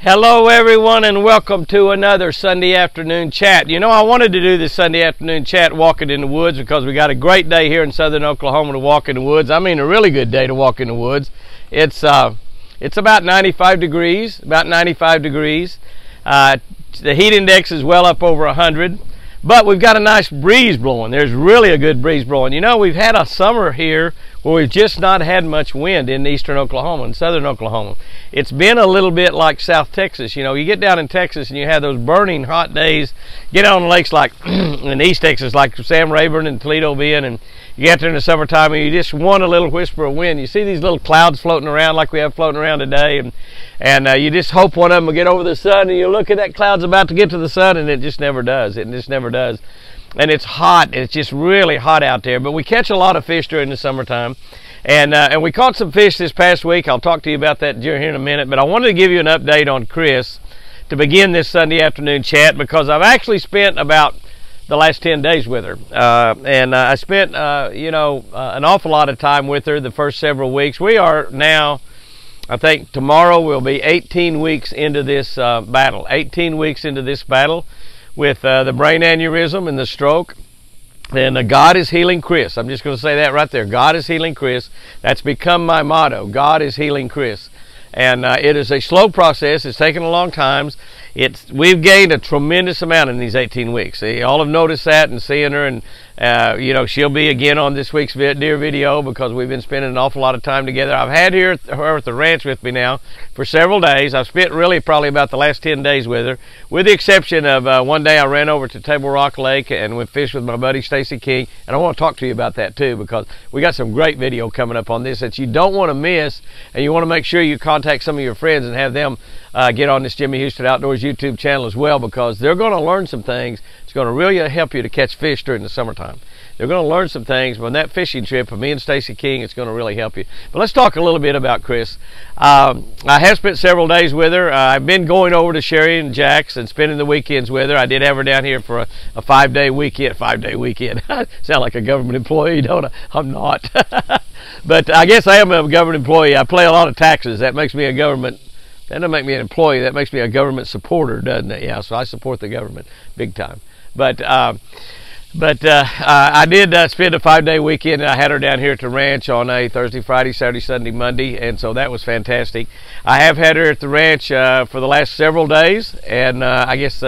Hello everyone, and welcome to another Sunday afternoon chat. You know, I wanted to do this Sunday afternoon chat walking in the woods because we got a great day here in southern Oklahoma to walk in the woods. I mean, a really good day to walk in the woods. It's about 95 degrees, The heat index is well up over 100, but we've got a nice breeze blowing. There's really a good breeze blowing. You know, we've had a summer here where we've just not had much wind in eastern Oklahoma and southern Oklahoma. It's been a little bit like South Texas. You know, you get down in Texas and you have those burning hot days. Get out on lakes like in East Texas, like Sam Rayburn and Toledo being, and you get there in the summertime and you just want a little whisper of wind. You see these little clouds floating around like we have floating around today, and you just hope one of them will get over the sun, and you look at that cloud's about to get to the sun, and it just never does. It just never does. And it's hot, and it's just really hot out there. But we catch a lot of fish during the summertime. And we caught some fish this past week. I'll talk to you about that here in a minute. But I wanted to give you an update on Chris to begin this Sunday afternoon chat, because I've actually spent about the last 10 days with her. I spent, an awful lot of time with her the first several weeks. We are now, I think tomorrow will be 18 weeks into this battle. 18 weeks into this battle with the brain aneurysm and the stroke. And God is healing Chris. I'm just going to say that right there. God is healing Chris. That's become my motto. God is healing Chris. And it is a slow process. It's taken a long time. We've gained a tremendous amount in these 18 weeks. See, all have noticed that, and seeing her, and she'll be again on this week's deer video because we've been spending an awful lot of time together. I've had her at the ranch with me now for several days. I've spent really probably about the last 10 days with her, with the exception of one day I ran over to Table Rock Lake and went fish with my buddy Stacy King, and I want to talk to you about that too, because we got some great video coming up on this that you don't want to miss, and you want to make sure you contact some of your friends and have them get on this Jimmy Houston Outdoors YouTube channel as well, because they're going to learn some things. It's going to really help you to catch fish during the summertime. They're going to learn some things on that fishing trip of me and Stacy King. It's going to really help you. But let's talk a little bit about Chris. I have spent several days with her. I've been going over to Sherry and Jack's and spending the weekends with her. I did have her down here for a 5-day weekend. 5-day weekend. I sound like a government employee, don't I? I'm not. But I guess I am a government employee. I pay a lot of taxes. That makes me a government. That doesn't make me an employee. That makes me a government supporter, doesn't it? Yeah, so I support the government big time. But I did spend a 5-day weekend, and I had her down here at the ranch on a Thursday, Friday, Saturday, Sunday, Monday, and so that was fantastic. I have had her at the ranch for the last several days, and I guess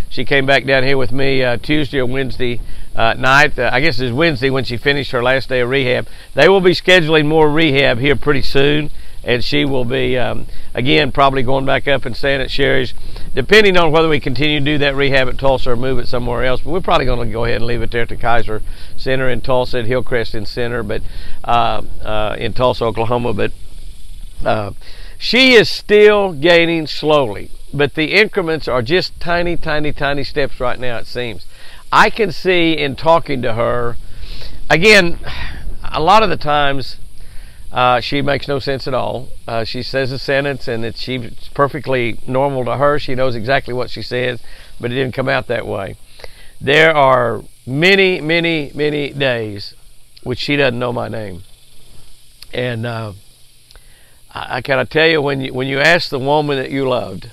she came back down here with me Tuesday or Wednesday night. I guess it's Wednesday when she finished her last day of rehab. They will be scheduling more rehab here pretty soon, and she will be, again, probably going back up and staying at Sherry's, depending on whether we continue to do that rehab at Tulsa or move it somewhere else. But we're probably going to go ahead and leave it there at the Kaiser Center in Tulsa, at Hillcrest in Center, but in Tulsa, Oklahoma. But she is still gaining slowly, but the increments are just tiny, tiny, tiny steps right now, it seems. I can see in talking to her, again, a lot of the times, she makes no sense at all. She says a sentence and it's perfectly normal to her. She knows exactly what she says, but it didn't come out that way. There are many, many, many days which she doesn't know my name. And I gotta tell you, when you ask the woman that you loved,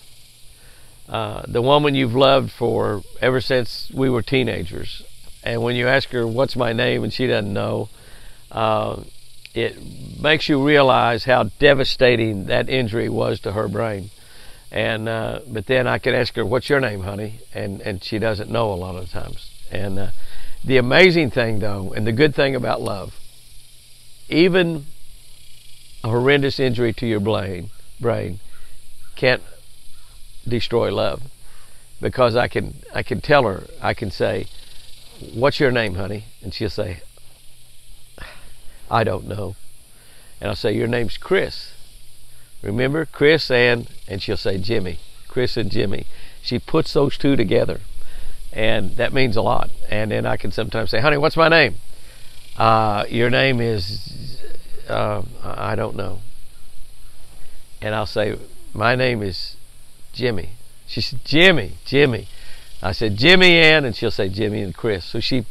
the woman you've loved for ever since we were teenagers, and when you ask her what's my name and she doesn't know, it makes you realize how devastating that injury was to her brain. And but then I could ask her, what's your name, honey? And she doesn't know a lot of the times. And the amazing thing, though, and the good thing about love, even a horrendous injury to your brain can't destroy love, because I can tell her, I can say, what's your name, honey? And she'll say, I don't know. And I'll say, your name's Chris. Remember, Chris and she'll say Jimmy. Chris and Jimmy. She puts those two together, and that means a lot. And then I can sometimes say, honey, what's my name? Your name is, I don't know. And I'll say, my name is Jimmy. She said, Jimmy. I said, Jimmy and she'll say Jimmy and Chris. So she,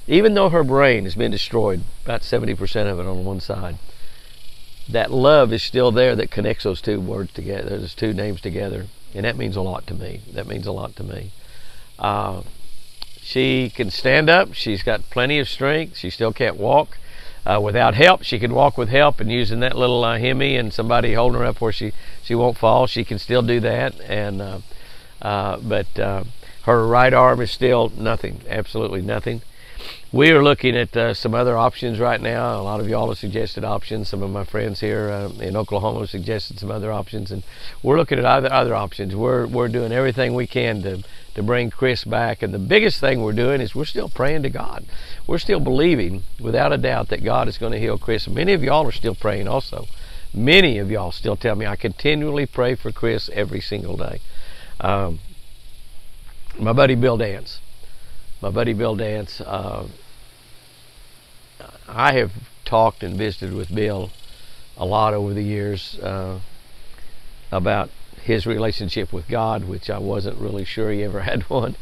even though her brain has been destroyed, about 70% of it on one side, that love is still there that connects those two words together, those two names together. And that means a lot to me. That means a lot to me. She can stand up. She's got plenty of strength. She still can't walk without help. She can walk with help, and using that little Hemi and somebody holding her up where she won't fall, she can still do that. And but her right arm is still nothing, absolutely nothing. We are looking at some other options right now. A lot of y'all have suggested options. Some of my friends here in Oklahoma have suggested some other options, and we're looking at other options. We're doing everything we can to bring Chris back, and the biggest thing we're doing is we're still praying to God. We're still believing, without a doubt, that God is going to heal Chris. Many of y'all are still praying also. Many of y'all still tell me, I continually pray for Chris every single day. My buddy Bill Dance. I have talked and visited with Bill a lot over the years about his relationship with God, which I wasn't really sure he ever had one.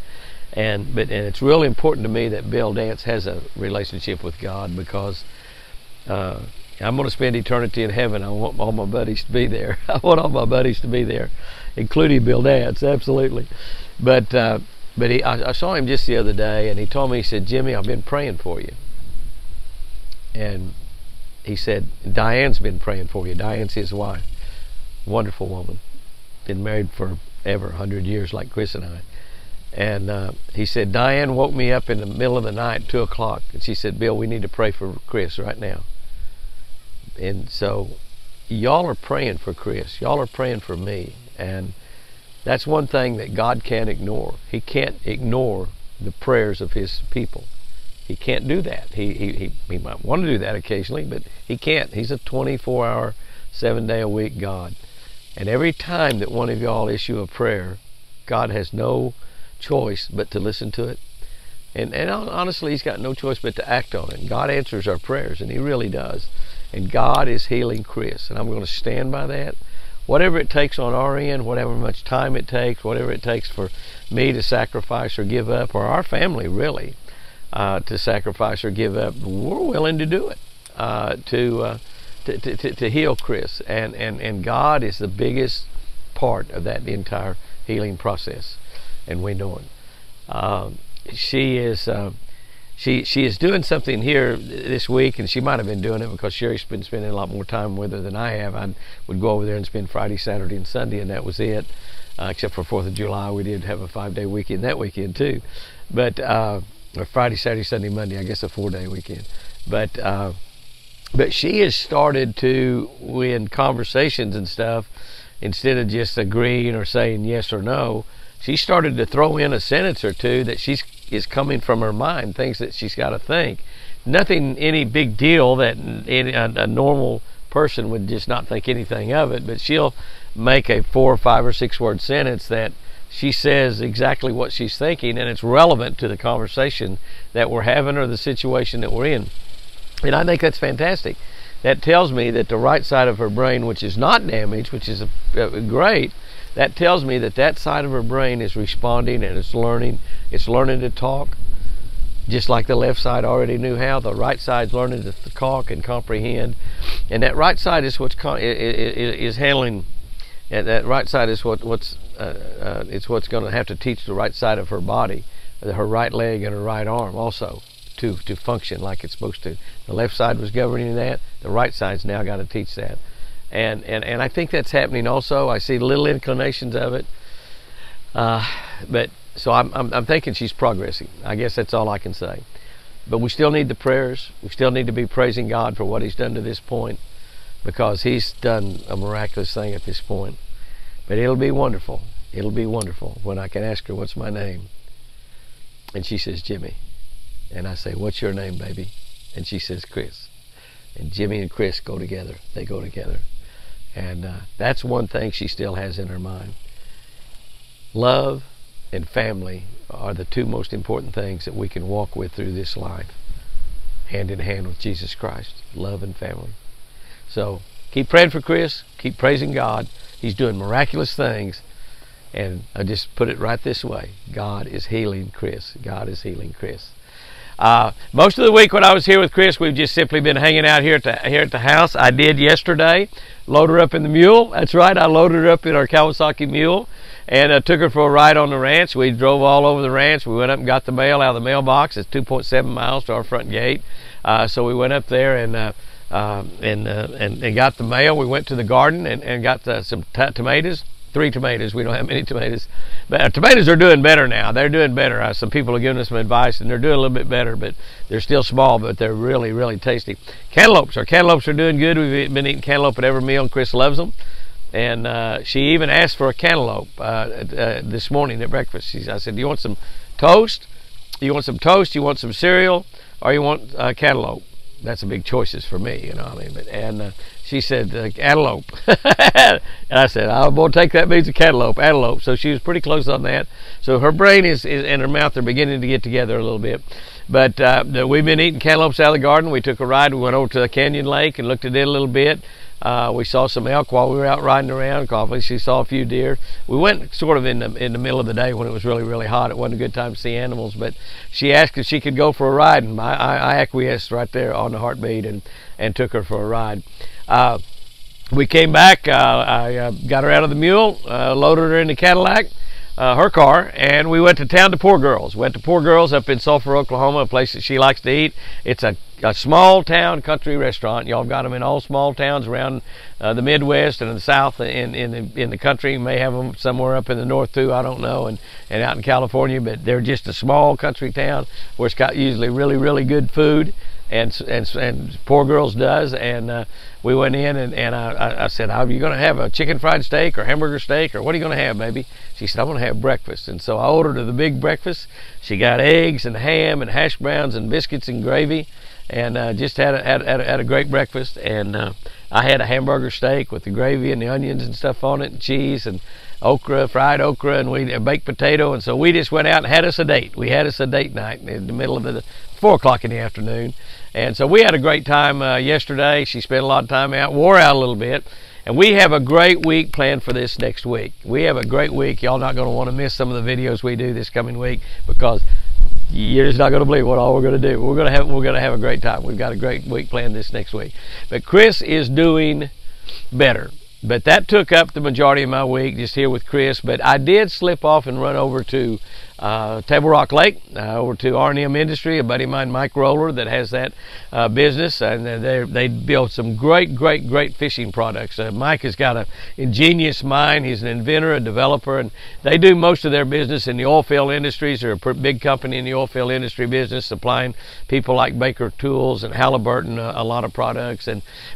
And it's really important to me that Bill Dance has a relationship with God, because I'm going to spend eternity in heaven. I want all my buddies to be there. I want all my buddies to be there, including Bill Dance, absolutely. But I saw him just the other day, and he told me, he said, Jimmy, I've been praying for you. And he said, Diane's been praying for you. Diane's his wife. Wonderful woman. Been married forever, 100 years like Chris and I. And he said, Diane woke me up in the middle of the night, 2 o'clock. And she said, Bill, we need to pray for Chris right now. And so y'all are praying for Chris. Y'all are praying for me. And that's one thing that God can't ignore. He can't ignore the prayers of his people. He can't do that. He might want to do that occasionally, but he can't. He's a 24-hour, 7-day-a-week God. And every time that one of y'all issue a prayer, God has no choice but to listen to it. And honestly, he's got no choice but to act on it. God answers our prayers, and he really does. And God is healing Chris, and I'm going to stand by that. Whatever it takes on our end, whatever much time it takes, whatever it takes for me to sacrifice or give up, or our family really to sacrifice or give up, we're willing to do it to heal Chris. And God is the biggest part of that entire healing process, and we know it. She is doing something here this week, and she might have been doing it because Sherry's been spending a lot more time with her than I have. I would go over there and spend Friday, Saturday, and Sunday, and that was it. Except for 4th of July, we did have a 5-day weekend that weekend too. But or Friday, Saturday, Sunday, Monday, I guess a 4-day weekend. But she has started to, in conversations and stuff, instead of just agreeing or saying yes or no, she started to throw in a sentence or two that is coming from her mind, things that she's got to think. Nothing, any big deal that a normal person would just not think anything of it, but she'll make a 4 or 5 or 6 word sentence that she says exactly what she's thinking, and it's relevant to the conversation that we're having or the situation that we're in. And I think that's fantastic. That tells me that the right side of her brain, which is not damaged, which is great, that tells me that that side of her brain is responding, and it's learning to talk, just like the left side already knew how. The right side's learning to talk and comprehend, and that right side is what's is handling. And that right side is it's what's going to have to teach the right side of her body, her right leg and her right arm also to function like it's supposed to. The left side was governing that. The right side's now got to teach that. And I think that's happening also. I see little inclinations of it. But so I'm thinking she's progressing. I guess that's all I can say. But we still need the prayers. We still need to be praising God for what he's done to this point, because he's done a miraculous thing at this point. But it'll be wonderful. It'll be wonderful when I can ask her, what's my name? And she says, Jimmy. And I say, what's your name, baby? And she says, Chris. And Jimmy and Chris go together. They go together. And that's one thing she still has in her mind. Love and family are the two most important things that we can walk with through this life, hand in hand with Jesus Christ. Love and family. So keep praying for Chris. Keep praising God. He's doing miraculous things. And I just put it right this way. God is healing Chris. God is healing Chris. Most of the week when I was here with Chris, we've just simply been hanging out here at the house. I did yesterday load her up in the mule. That's right, I loaded her up in our Kawasaki mule and took her for a ride on the ranch. We drove all over the ranch. We went up and got the mail out of the mailbox. It's 2.7 miles to our front gate. So we went up there and got the mail. We went to the garden and got some tomatoes. 3 tomatoes. We don't have many tomatoes, but our tomatoes are doing better now. They're doing better. Some people are giving us some advice, and they're doing a little bit better, but they're still small, but they're really, really tasty. Cantaloupes. Our cantaloupes are doing good. We've been eating cantaloupe at every meal, and Chris loves them. And she even asked for a cantaloupe this morning at breakfast. I said, "Do you want some toast? You want some toast? You want some cereal? Or you want cantaloupe?" That's a big choices for me, you know what I mean? And she said, antelope. And I said, I'm going to take that means a cantaloupe, antelope. So she was pretty close on that. So her brain is and her mouth are beginning to get together a little bit. But we've been eating cantaloupes out of the garden. We took a ride. We went over to the Canyon Lake and looked at it a little bit. We saw some elk while we were out riding around. She saw a few deer. We went sort of in the middle of the day when it was really, really hot. It wasn't a good time to see animals, but she asked if she could go for a ride, and I acquiesced right there on the heartbeat and took her for a ride. We came back. I got her out of the mule, loaded her in the Cadillac, her car, and we went to town to Poor Girls. Went to Poor Girls up in Sulphur, Oklahoma, a place that she likes to eat. It's a small town country restaurant. Y'all got them in all small towns around the Midwest and in the South in the country. You may have them somewhere up in the North too, I don't know, and out in California, but they're just a small country town where it's got usually really, really good food, and Poor Girls does. And we went in and I said, "Are you going to have a chicken fried steak or hamburger steak, or what are you going to have, baby?" She said, "I'm going to have breakfast." And so I ordered her the big breakfast. She got eggs and ham and hash browns and biscuits and gravy, and just had a great breakfast. And I had a hamburger steak with the gravy and the onions and stuff on it, and cheese and okra, fried okra, and a baked potato. And so we just went out and had us a date. We had us a date night in the middle of the 4 o'clock in the afternoon. And so we had a great time yesterday. She spent a lot of time out, wore out a little bit. And we have a great week planned for this next week. We have a great week. Y'all not going to want to miss some of the videos we do this coming week, because you're just not going to believe what all we're going to do. We're going to have a great time. We've got a great week planned this next week. But Chris is doing better. But that took up the majority of my week just here with Chris. But I did slip off and run over to Table Rock Lake, over to R&M Industry, a buddy of mine, Mike Roller, that has that business, and they build some great fishing products. Mike has got an ingenious mind. He's an inventor, a developer, and they do most of their business in the oil field industries. They're a big company in the oil field industry business, supplying people like Baker Tools and Halliburton a lot of products.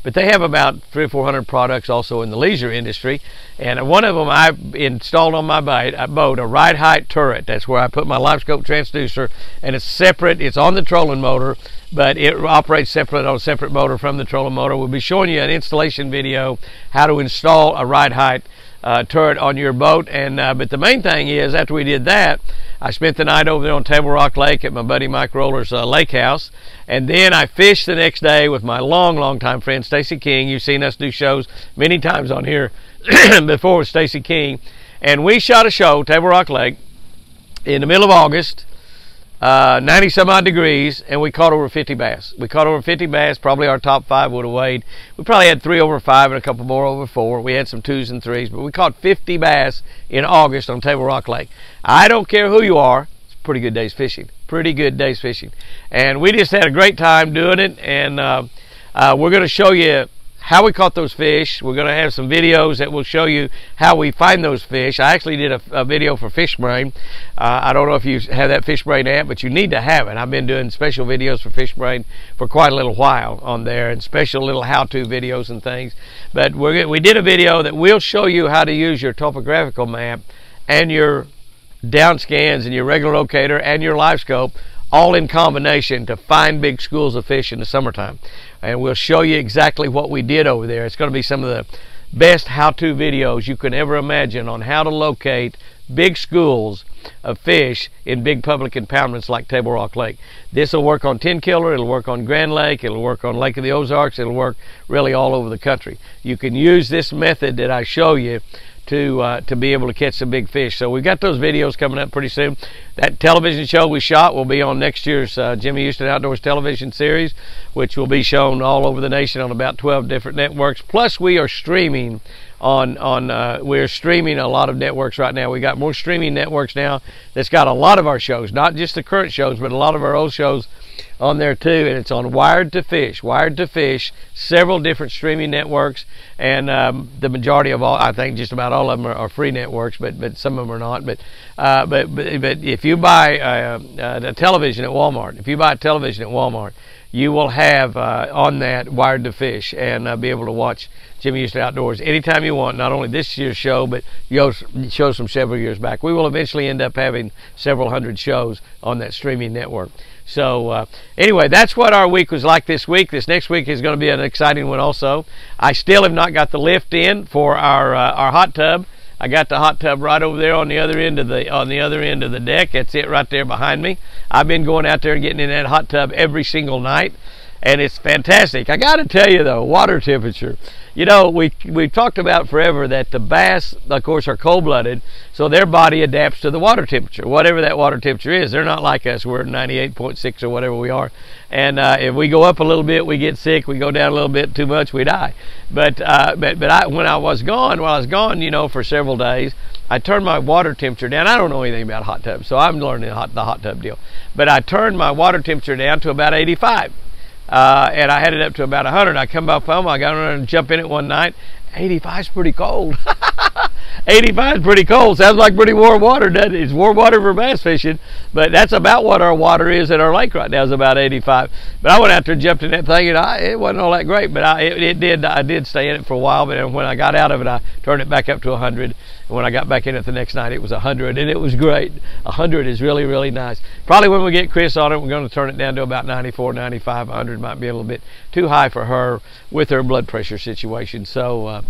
But they have about 300 or 400 products also in the leisure industry. And one of them I installed on my boat, a ride height turret. That's where I put my LiveScope transducer, and it's separate. It's on the trolling motor, but it operates separate on a separate motor from the trolling motor. We'll be showing you an installation video how to install a ride height turret on your boat. And but the main thing is, after we did that, I spent the night over there on Table Rock Lake at my buddy Mike Roller's lake house, and then I fished the next day with my long time friend Stacy King. You've seen us do shows many times on here before with Stacy King, and we shot a show, Table Rock Lake, in the middle of August, 90 some odd degrees, and we caught over 50 bass. We caught over 50 bass. Probably our top 5 would have weighed. We probably had 3 over 5 and a couple more over 4. We had some 2s and 3s, but we caught 50 bass in August on Table Rock Lake. I don't care who you are, it's a pretty good day's fishing. Pretty good day's fishing. And we just had a great time doing it, and we're going to show you how we caught those fish. We're going to have some videos that will show you how we find those fish. I actually did a video for FishBrain. I don't know if you have that FishBrain app, but you need to have it. I've been doing special videos for FishBrain for quite a little while on there, and special little how-to videos and things. But we did a video that will show you how to use your topographical map and your down scans and your regular locator and your LiveScope all in combination to find big schools of fish in the summertime. And we'll show you exactly what we did over there. It's going to be some of the best how-to videos you can ever imagine on how to locate big schools of fish in big public impoundments like Table Rock Lake. This will work on Ten Killer, it'll work on Grand Lake, it'll work on Lake of the Ozarks, it'll work really all over the country. You can use this method that I show you to be able to catch some big fish. So we've got those videos coming up pretty soon. That television show we shot will be on next year's Jimmy Houston Outdoors television series, which will be shown all over the nation on about 12 different networks. Plus, we are streaming we're streaming a lot of networks right now. We got more streaming networks now that's got a lot of our shows, not just the current shows, but a lot of our old shows on there too. And it's on Wired to Fish, several different streaming networks, and the majority of all, I think just about all of them are free networks, but some of them are not. But if you buy a television at Walmart, you will have on that Wired to Fish, and be able to watch Jimmy Houston Outdoors anytime you want, not only this year's show, but shows from several years back. We will eventually end up having several hundred shows on that streaming network. So anyway, that's what our week was like this week. This next week is going to be an exciting one also. I still have not got the lift in for our hot tub. I got the hot tub right over there on the other end of the deck. That's it right there behind me. I've been going out there and getting in that hot tub every single night, and it's fantastic. I got to tell you though, water temperature. You know, we've talked about forever that the bass, of course, are cold-blooded, so their body adapts to the water temperature, whatever that water temperature is. They're not like us. We're 98.6 or whatever we are. And if we go up a little bit, we get sick. We go down a little bit too much, we die. But when I was gone, you know, for several days, I turned my water temperature down. I don't know anything about hot tubs, so I'm learning the hot tub deal. But I turned my water temperature down to about 85. And I had it up to about 100. I come back home, I got around and jump in it one night. 85 is pretty cold. 85 is pretty cold. Sounds like pretty warm water, doesn't it? It's warm water for bass fishing, but that's about what our water is at our lake right now, is about 85. But I went out there and jumped in that thing, and it wasn't all that great, but I did stay in it for a while. But when I got out of it, I turned it back up to 100. And when I got back in it the next night, it was 100, and it was great. 100 is really, really nice. Probably when we get Chris on it, we're going to turn it down to about 94, 95. 100 might be a little bit too high for her with her blood pressure situation. So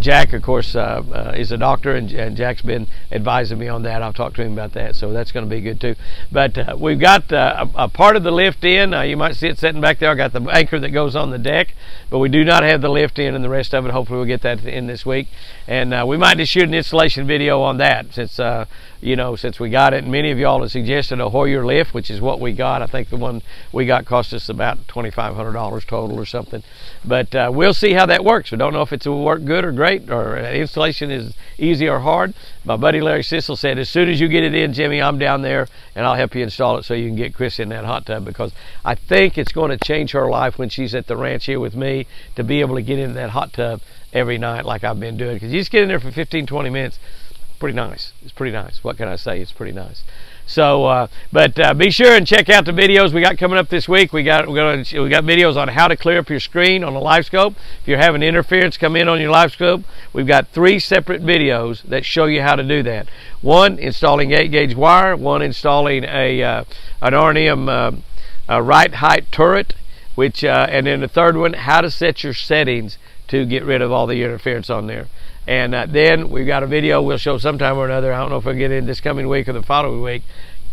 Jack, of course, is a doctor, and Jack's been advising me on that. I'll talk to him about that, so that's going to be good too. But we've got a part of the lift in. You might see it sitting back there. I got the anchor that goes on the deck, but we do not have the lift in, and the rest of it, hopefully we'll get that in this week. And we might just shoot an installation video on that, since since we got it. And many of y'all have suggested a Hoyer lift, which is what we got. I think the one we got cost us about $2,500 total or something. But we'll see how that works. We don't know if it will work good or great, or installation is easy or hard. My buddy Larry Sissel said, as soon as you get it in, Jimmy, I'm down there and I'll help you install it so you can get Chris in that hot tub, because I think it's going to change her life when she's at the ranch here with me, to be able to get into that hot tub every night like I've been doing. Because you just get in there for 15-20 minutes. Pretty nice. It's pretty nice. What can I say? It's pretty nice. So, but be sure and check out the videos we got coming up this week. We got videos on how to clear up your screen on a LiveScope. If you're having interference come in on your LiveScope, we've got 3 separate videos that show you how to do that. One, installing 8-gauge wire. One, installing an R&M right height turret, and then the third one, how to set your settings to get rid of all the interference on there. And then we've got a video we'll show sometime or another. I don't know if we'll get in this coming week or the following week,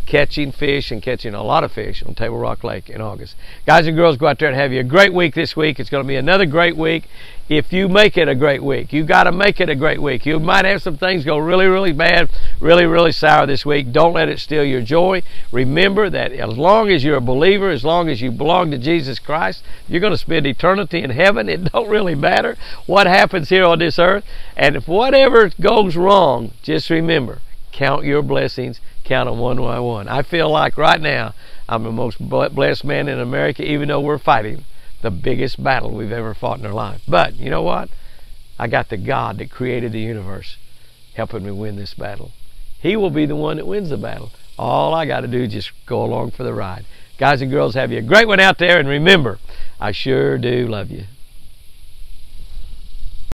catching fish, and catching a lot of fish on Table Rock Lake in August. Guys and girls, go out there and have you a great week this week. It's going to be another great week if you make it a great week. You got to make it a great week. You might have some things go really, really bad, really, really sour this week. Don't let it steal your joy. Remember that as long as you're a believer, as long as you belong to Jesus Christ, you're going to spend eternity in heaven. It don't really matter what happens here on this earth. And if whatever goes wrong, just remember, count your blessings, count them one by one. I feel like right now I'm the most blessed man in America, even though we're fighting the biggest battle we've ever fought in our life. But you know what? I got the God that created the universe helping me win this battle. He will be the one that wins the battle. All I got to do is just go along for the ride. Guys and girls, have you a great one out there, and remember, I sure do love you.